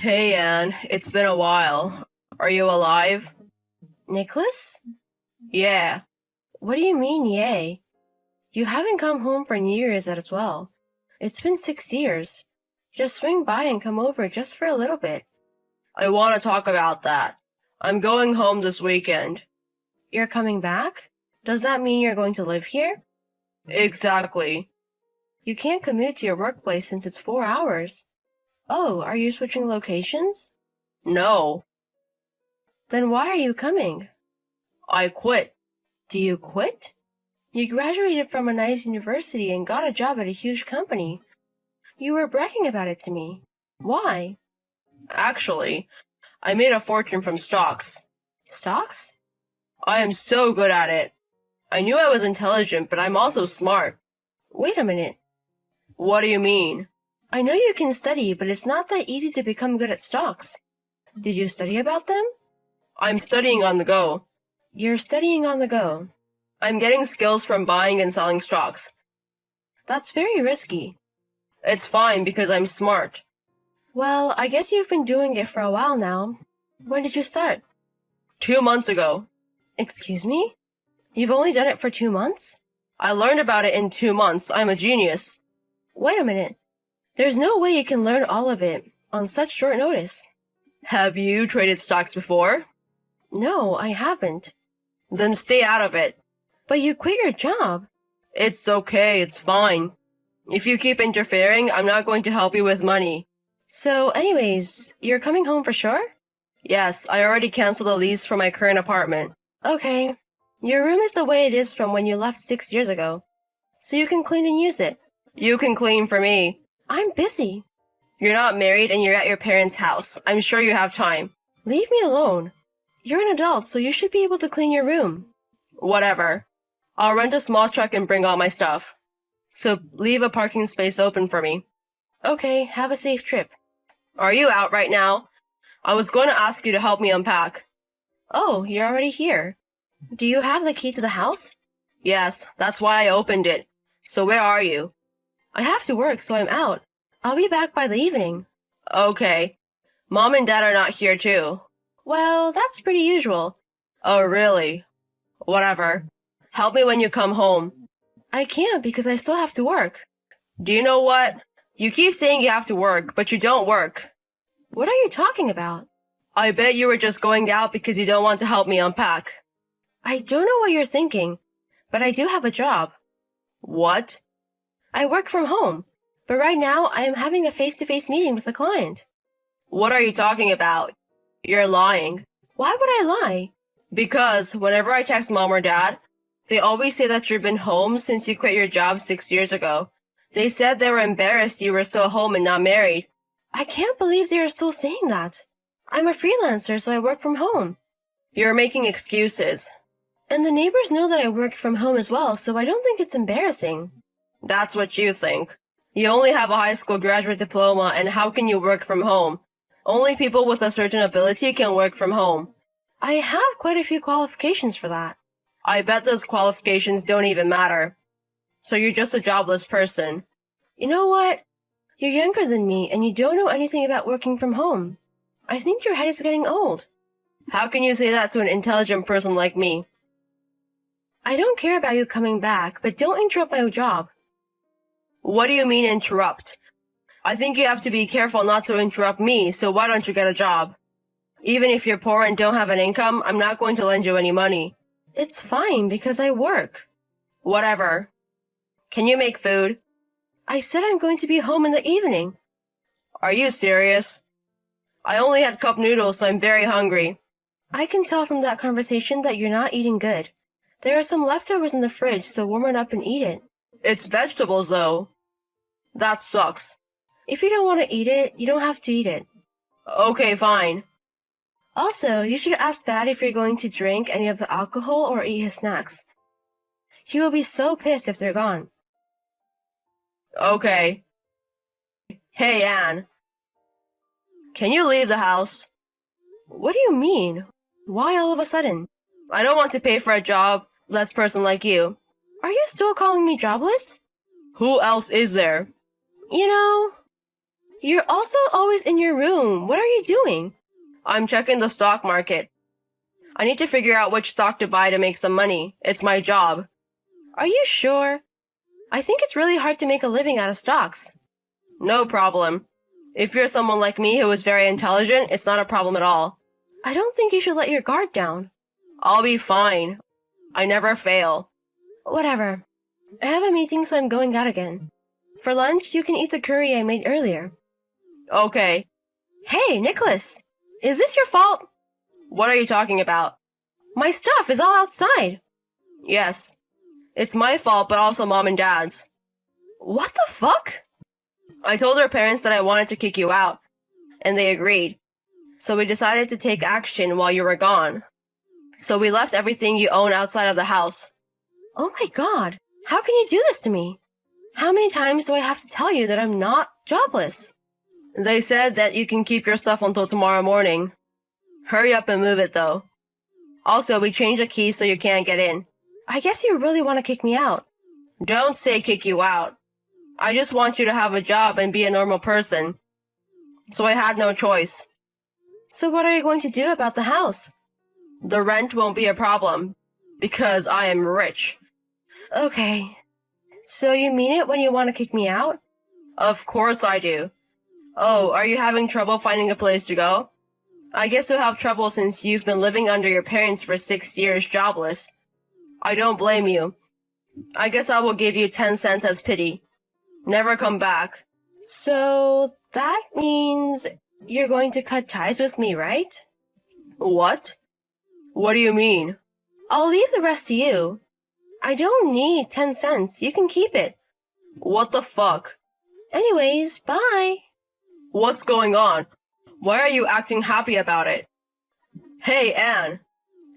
Hey Anne, it's been a while. Are you alive? Nicholas? Yeah. What do you mean, yay? You haven't come home for New Year's as well. It's been 6 years. Just swing by and come over just for a little bit. I want to talk about that. I'm going home this weekend. You're coming back? Does that mean you're going to live here? Exactly. You can't commute to your workplace since it's 4 hours. Oh, are you switching locations? No. Then why are you coming? I quit. Do you quit? You graduated from a nice university and got a job at a huge company. You were bragging about it to me. Why? Actually, I made a fortune from stocks. Stocks? I am so good at it. I knew I was intelligent, but I'm also smart. Wait a minute. What do you mean? I know you can study, but it's not that easy to become good at stocks. Did you study about them? I'm studying on the go. You're studying on the go. I'm getting skills from buying and selling stocks. That's very risky. It's fine because I'm smart. Well, I guess you've been doing it for a while now. When did you start? 2 months ago. Excuse me? You've only done it for 2 months? I learned about it in 2 months. I'm a genius. Wait a minute. There's no way you can learn all of it on such short notice. Have you traded stocks before? No, I haven't. Then stay out of it. But you quit your job. It's okay, it's fine. If you keep interfering, I'm not going to help you with money. So anyways, you're coming home for sure? Yes, I already canceled the lease for my current apartment. Okay. Your room is the way it is from when you left 6 years ago. So you can clean and use it. You can clean for me. I'm busy. You're not married and you're at your parents' house. I'm sure you have time. Leave me alone. You're an adult, so you should be able to clean your room. Whatever. I'll rent a small truck and bring all my stuff. So leave a parking space open for me. Okay, have a safe trip. Are you out right now? I was going to ask you to help me unpack. Oh, you're already here. Do you have the key to the house? Yes, that's why I opened it. So where are you? I have to work, so I'm out. I'll be back by the evening. Okay. Mom and Dad are not here too. Well, that's pretty usual. Oh, really? Whatever. Help me when you come home. I can't because I still have to work. Do you know what? You keep saying you have to work, but you don't work. What are you talking about? I bet you were just going out because you don't want to help me unpack. I don't know what you're thinking, but I do have a job. What? I work from home, but right now I am having a face-to-face meeting with a client. What are you talking about? You're lying. Why would I lie? Because whenever I text Mom or Dad, they always say that you've been home since you quit your job 6 years ago. They said they were embarrassed you were still home and not married. I can't believe they are still saying that. I'm a freelancer, so I work from home. You're making excuses. And the neighbors know that I work from home as well, so I don't think it's embarrassing. That's what you think. You only have a high school graduate diploma, and how can you work from home? Only people with a certain ability can work from home. I have quite a few qualifications for that. I bet those qualifications don't even matter. So you're just a jobless person. You know what? You're younger than me, and you don't know anything about working from home. I think your head is getting old. How can you say that to an intelligent person like me? I don't care about you coming back, but don't interrupt my job. What do you mean interrupt? I think you have to be careful not to interrupt me, so why don't you get a job? Even if you're poor and don't have an income, I'm not going to lend you any money. It's fine because I work. Whatever. Can you make food? I said I'm going to be home in the evening. Are you serious? I only had cup noodles, so I'm very hungry. I can tell from that conversation that you're not eating good. There are some leftovers in the fridge, so warm it up and eat it. It's vegetables, though. That sucks. If you don't want to eat it, you don't have to eat it. Okay, fine. Also, you should ask Dad if you're going to drink any of the alcohol or eat his snacks. He will be so pissed if they're gone. Okay. Hey, Anne. Can you leave the house? What do you mean? Why all of a sudden? I don't want to pay for a jobless person like you. Are you still calling me jobless? Who else is there? You know... You're also always in your room. What are you doing? I'm checking the stock market. I need to figure out which stock to buy to make some money. It's my job. Are you sure? I think it's really hard to make a living out of stocks. No problem. If you're someone like me who is very intelligent, it's not a problem at all. I don't think you should let your guard down. I'll be fine. I never fail. Whatever. I have a meeting, so I'm going out again. For lunch, you can eat the curry I made earlier. Okay. Hey, Nicholas! Is this your fault? What are you talking about? My stuff is all outside. Yes. It's my fault, but also Mom and Dad's. What the fuck? I told our parents that I wanted to kick you out, and they agreed. So we decided to take action while you were gone. So we left everything you own outside of the house. Oh my god, how can you do this to me? How many times do I have to tell you that I'm not jobless? They said that you can keep your stuff until tomorrow morning. Hurry up and move it, though. Also, we changed the key so you can't get in. I guess you really want to kick me out. Don't say kick you out. I just want you to have a job and be a normal person. So I had no choice. So what are you going to do about the house? The rent won't be a problem, because I am rich. Okay. So you mean it when you want to kick me out? Of course I do. Oh, are you having trouble finding a place to go? I guess you'll have trouble since you've been living under your parents for 6 years jobless. I don't blame you. I guess I will give you 10 cents as pity. Never come back. So that means you're going to cut ties with me, right? What? What do you mean? I'll leave the rest to you. I don't need 10 cents. You can keep it. What the fuck? Anyways, bye. What's going on? Why are you acting happy about it? Hey, Anne.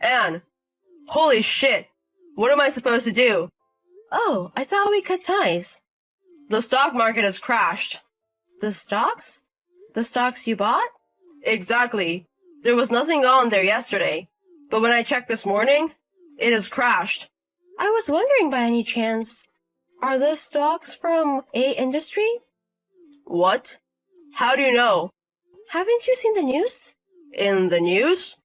Anne. Holy shit. What am I supposed to do? Oh, I thought we cut ties. The stock market has crashed. The stocks? The stocks you bought? Exactly. There was nothing on there yesterday. But when I checked this morning, it has crashed. I was wondering by any chance, are those stocks from A industry? What? How do you know? Haven't you seen the news? In the news?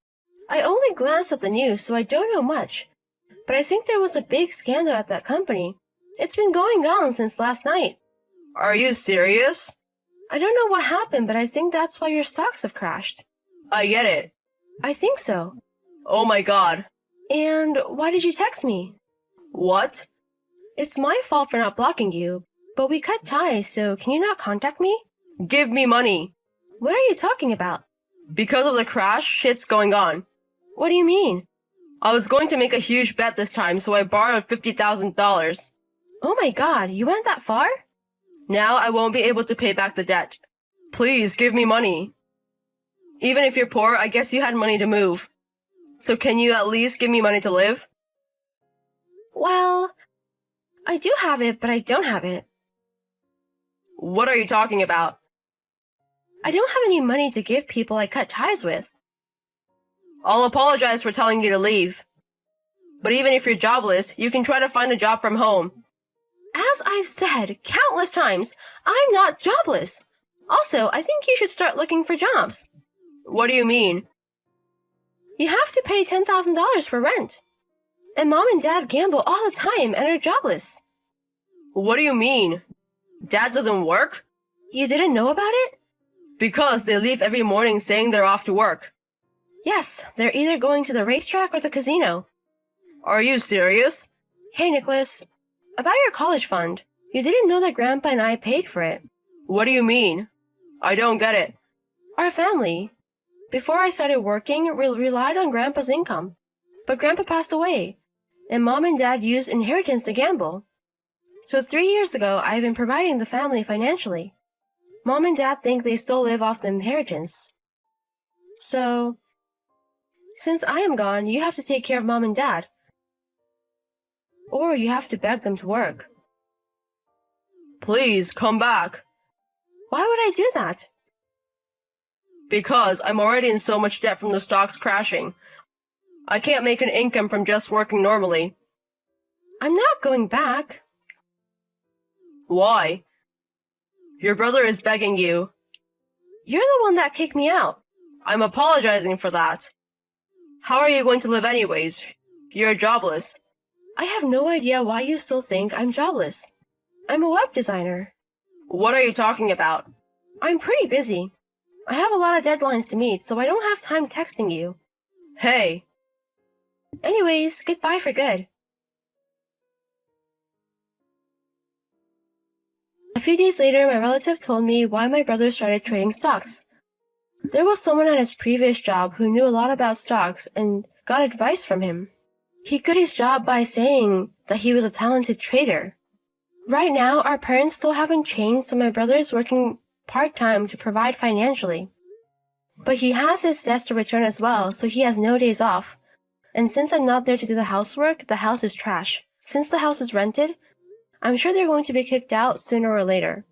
I only glanced at the news, so I don't know much. But I think there was a big scandal at that company. It's been going on since last night. Are you serious? I don't know what happened, but I think that's why your stocks have crashed. I get it. I think so. Oh my god. And why did you text me? What? It's my fault for not blocking you, but we cut ties, so can you not contact me? Give me money. What are you talking about? Because of the crash, shit's going on. What do you mean? I was going to make a huge bet this time, so I borrowed $50,000. Oh my god, you went that far? Now I won't be able to pay back the debt. Please give me money. Even if you're poor, I guess you had money to move. So can you at least give me money to live? Well, I do have it, but I don't have it. What are you talking about? I don't have any money to give people I cut ties with. I'll apologize for telling you to leave. But even if you're jobless, you can try to find a job from home. As I've said countless times, I'm not jobless. Also, I think you should start looking for jobs. What do you mean? You have to pay $10,000 for rent. And Mom and Dad gamble all the time and are jobless. What do you mean? Dad doesn't work? You didn't know about it? Because they leave every morning saying they're off to work. Yes, they're either going to the racetrack or the casino. Are you serious? Hey, Nicholas. About your college fund. You didn't know that Grandpa and I paid for it. What do you mean? I don't get it. Our family. Before I started working, we relied on Grandpa's income. But Grandpa passed away, and Mom and Dad used inheritance to gamble. So 3 years ago, I've been providing the family financially. Mom and Dad think they still live off the inheritance. So, since I am gone, you have to take care of Mom and Dad. Or you have to beg them to work. Please, come back. Why would I do that? Because I'm already in so much debt from the stocks crashing. I can't make an income from just working normally. I'm not going back. Why? Your brother is begging you. You're the one that kicked me out. I'm apologizing for that. How are you going to live anyways? You're jobless. I have no idea why you still think I'm jobless. I'm a web designer. What are you talking about? I'm pretty busy. I have a lot of deadlines to meet, so I don't have time texting you. Hey. Anyways, goodbye for good. A few days later, my relative told me why my brother started trading stocks. There was someone at his previous job who knew a lot about stocks and got advice from him. He quit his job by saying that he was a talented trader. Right now, our parents still haven't changed, so my brother is working part-time to provide financially. But he has his debts to return as well, so he has no days off. And since I'm not there to do the housework, the house is trash. Since the house is rented, I'm sure they're going to be kicked out sooner or later.